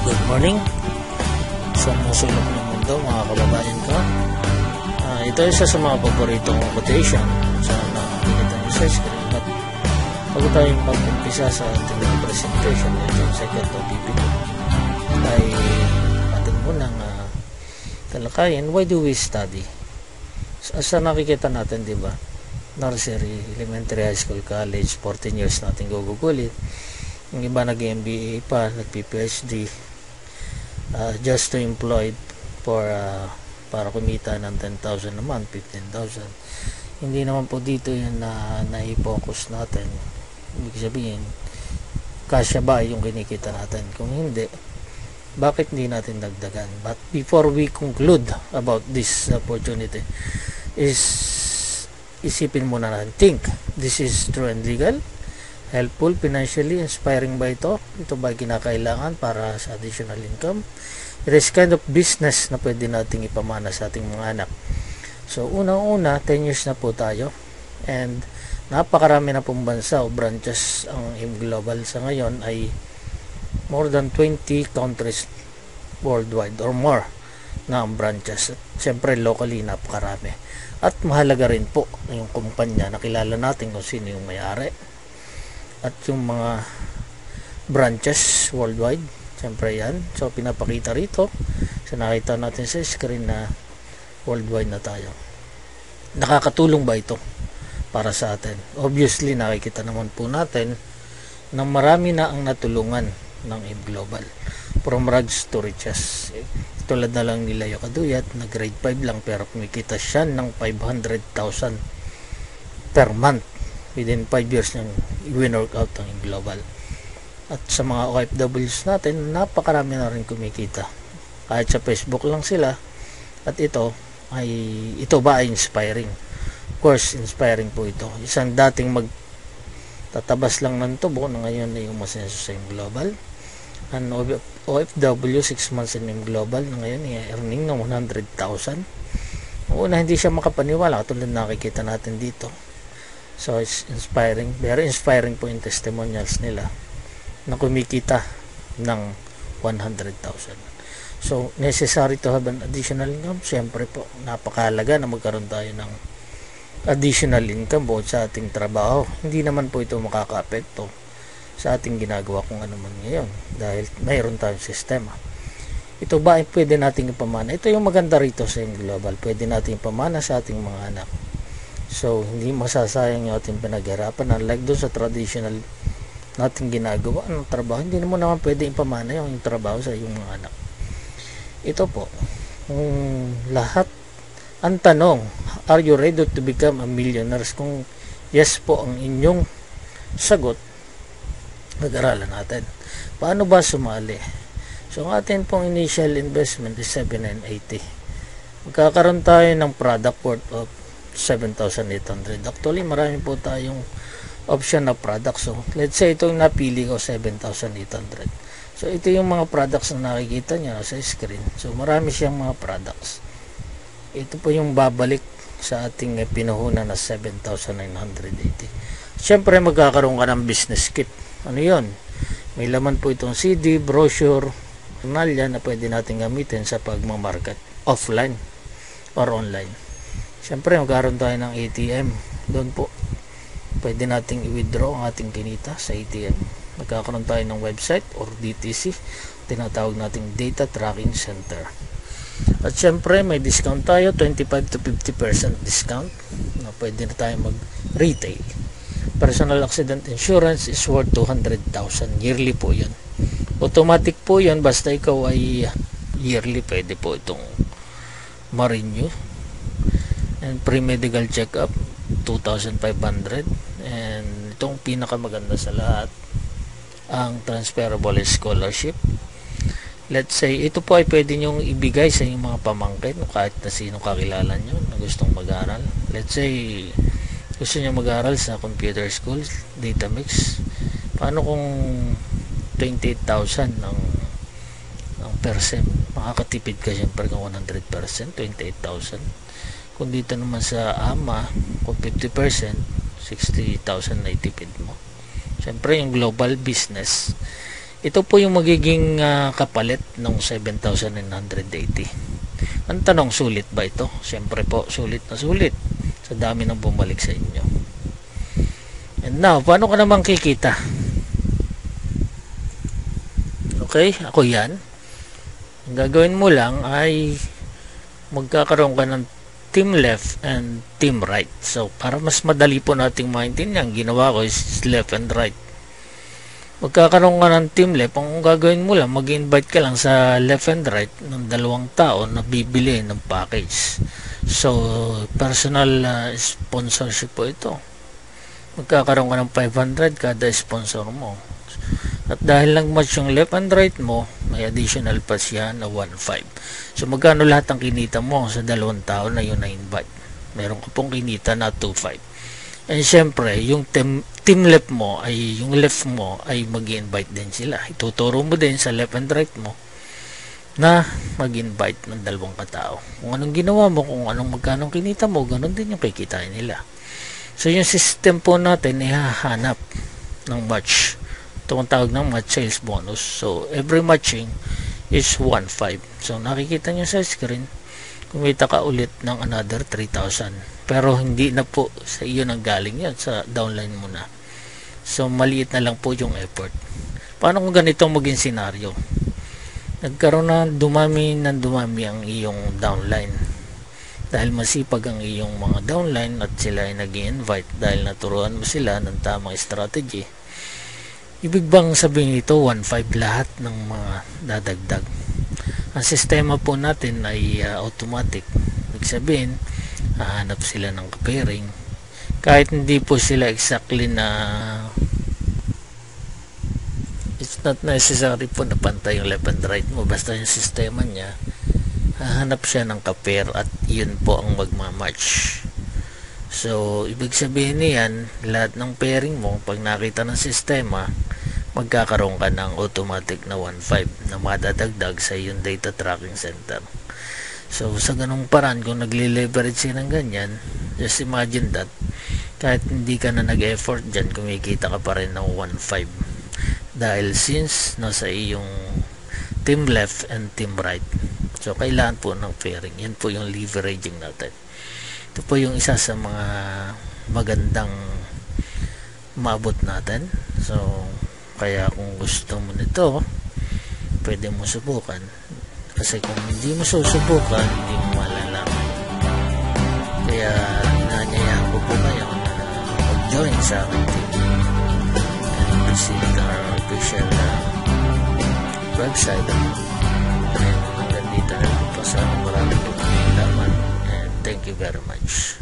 Good morning sa musulok ng mundo, mga kababayan ko. Ito isa sa mga paboritong quotation sa nakikita nyo sa screen. At bago tayong pag-umpisa sa ating presentation itong second OBP ay atin munang talakayin, why do we study? Sa nakikita natin, di ba? Nursery, elementary, high school, college, 14 years natin gugugulit. Yung iba nag-MBA pa, nag-PhD, just to employed for para kumita ng 10,000 a month, 15,000. Hindi naman po dito yun na i-focus natin. Ibig sabihin, kasya ba yung kinikita natin? Kung hindi, bakit hindi natin dagdagan? But before we conclude about this opportunity, is isipin muna natin, think, this is true and legal, helpful, financially, inspiring ba ito? Ito ba kinakailangan para sa additional income? It is kind of business na pwede nating ipamana sa ating mga anak. So, unang-una, 10 years na po tayo. And, napakarami na pong bansa o branches ang AIM Global sa ngayon ay more than 20 countries worldwide or more na ang branches. At, syempre, locally, napakarami. At mahalaga rin po yung kumpanya na kilala natin kung sino yung may-ari. At yung mga branches worldwide, siyempre yan. So, pinapakita rito. So, nakita natin sa screen na worldwide na tayo. Nakakatulong ba ito para sa atin? Obviously, nakikita naman po natin na marami na ang natulungan ng AIM Global. From rags to riches. Tulad na lang nila Kaduyat, na grade 5 lang pero kumikita siya ng 500,000 per month. Within 5 years niyang i-work out ang AIM Global. At sa mga OFWs natin, napakarami na rin kumikita. Kahit sa Facebook lang sila. At ito ba ay inspiring? Of course, inspiring po ito. Isang dating magtatabas lang ng tubo na ngayon ay umasenso sa AIM Global. An OFW 6 months in AIM Global na ngayon ay earning ng 100,000. Una, hindi siya makapaniwala katulad na nakikita natin dito. So, it's inspiring. Very inspiring po yung testimonials nila na kumikita ng 100,000. So, necessary to have an additional income. Siyempre po, napakahalaga na magkaroon tayo ng additional income bukod sa ating trabaho. Hindi naman po ito makaka-apekto sa ating ginagawa kung ano man ngayon dahil mayroon tayong sistema. Ito ba ay pwede nating ipamana? Ito yung maganda rito sa AIM Global. Pwede nating ipamana sa ating mga anak. So, hindi masasayang yung ating pinaghirapan. Unlike doon sa traditional nating ginagawa ng trabaho, hindi mo naman pwede ipamana yung trabaho sa iyong mga anak. Ito po, lahat, ang tanong, are you ready to become a millionaire? Kung yes po ang inyong sagot, mag-aralan natin. Paano ba sumali? So, ang atin pong initial investment is 7,980. Magkakaroon tayo ng product worth of 7,800. Actually, marami po tayong option na products. So, let's say ito yung napili ko, 7,800. So, ito yung mga products na nakikita nyo sa screen. So, marami siyang mga products. Ito po yung babalik sa ating pinuhunan na 7,980. Siyempre, magkakaroon ka ng business kit. Ano yun? May laman po itong CD, brochure, journalya na pwede natin gamitin sa pagmamarket offline or online. Siyempre, magkaroon tayo ng ATM. Doon po, pwede nating i-withdraw ang ating kinita sa ATM. Magkakaroon tayo ng website or DTC, tinatawag nating Data Tracking Center. At siyempre, may discount tayo, 25 to 50% discount na pwede na tayo mag-retail. Personal accident insurance is worth 200,000. Yearly po yun. Automatic po yun, basta ikaw ay yearly, pwede po itong ma-renew. And pre-medical check-up 2,500. And itong pinakamaganda sa lahat, ang transferable scholarship. Let's say, ito po ay pwede nyong ibigay sa inyong mga pamangkin o kahit na sino kakilala nyo na gustong mag-aral. Let's say, gusto nyo mag-aral sa computer school, data mix. Paano kung 28,000 ng per sem? Makakatipid ka siyempre kung 100%, 28,000. Kung dito naman sa AMA, kung 50%, 60,000 na itipid mo. Siyempre, yung global business, Ito po yung magiging kapalit ng 7,980. Ang tanong, sulit ba ito? Siyempre po, sulit na sulit sa dami ng bumalik sa inyo. And now, paano ka naman kikita? Okay, ako yan. Ang gagawin mo lang ay magkakaroon ka ng team left and team right. So, para mas madali po nating maintindihan, ginawa ko is left and right. Magkakaroon ka ng team left, ang gagawin mo lang, mag-invite ka lang sa left and right ng dalawang tao na bibili ng package. So, personal sponsorship po ito. Magkakaroon ka ng 500 kada sponsor mo. At dahil lang match yung left and right mo, may additional pa siya na 1.5. So, magkano lahat ang kinita mo sa dalawang tao na yun na-invite? Meron ka pong kinita na 2.5. And syempre, yung team left mo ay yung left mo ay mag-invite din sila. Ituturo mo din sa left and right mo na mag-invite ng dalawang katao. Kung anong ginawa mo, kung anong magkano kinita mo, ganun din yung kikitain nila. So yung system po natin ay hahanap ng match. Ito ang tawag ng match sales bonus. So every matching is 1.5. So nakikita nyo sa screen, kumita ka ulit ng another 3,000. Pero hindi na po sa iyo nang galing yan, sa downline mo na. So maliit na lang po yung effort. Paano kung ganito maging senaryo? Nagkaroon na dumami ang iyong downline. Dahil masipag ang iyong mga downline at sila ay nag-i-invite dahil naturuan mo sila ng tamang strategy. Ibig bang sabihin ito 1.5 lahat ng mga dadagdag? Ang sistema po natin ay automatic. Ibig sabihin, hahanap sila ng pairing. Kahit hindi po sila exactly na it's not necessary po na pantay yung left and right mo. Basta yung sistema niya, hahanap siya ng kapair at yun po ang magmamatch. So, ibig sabihin niyan, lahat ng pairing mo, pag nakita ng sistema, magkakaroon ka ng automatic na 1.5 na madadagdag sa iyong data tracking center. So, sa ganung paraan, kung nagli-leverage ng ganyan, just imagine that, kahit hindi ka na nag-effort dyan, kumikita ka pa rin ng 1.5. Dahil since nasa iyong team left and team right. So, kailangan po ng pairing. Yan po yung leveraging natin. Ito po yung isa sa mga magandang maabot natin. So, kaya kung gusto mo nito, pwede mo subukan. Kasi kung hindi mo susubukan, hindi mo malalaman. Kaya nanyayahan ko po kayo na mag-join sa aking team and visit our official website. And hanggang dito na lang po sa maraming pagkakalaman. And thank you very much.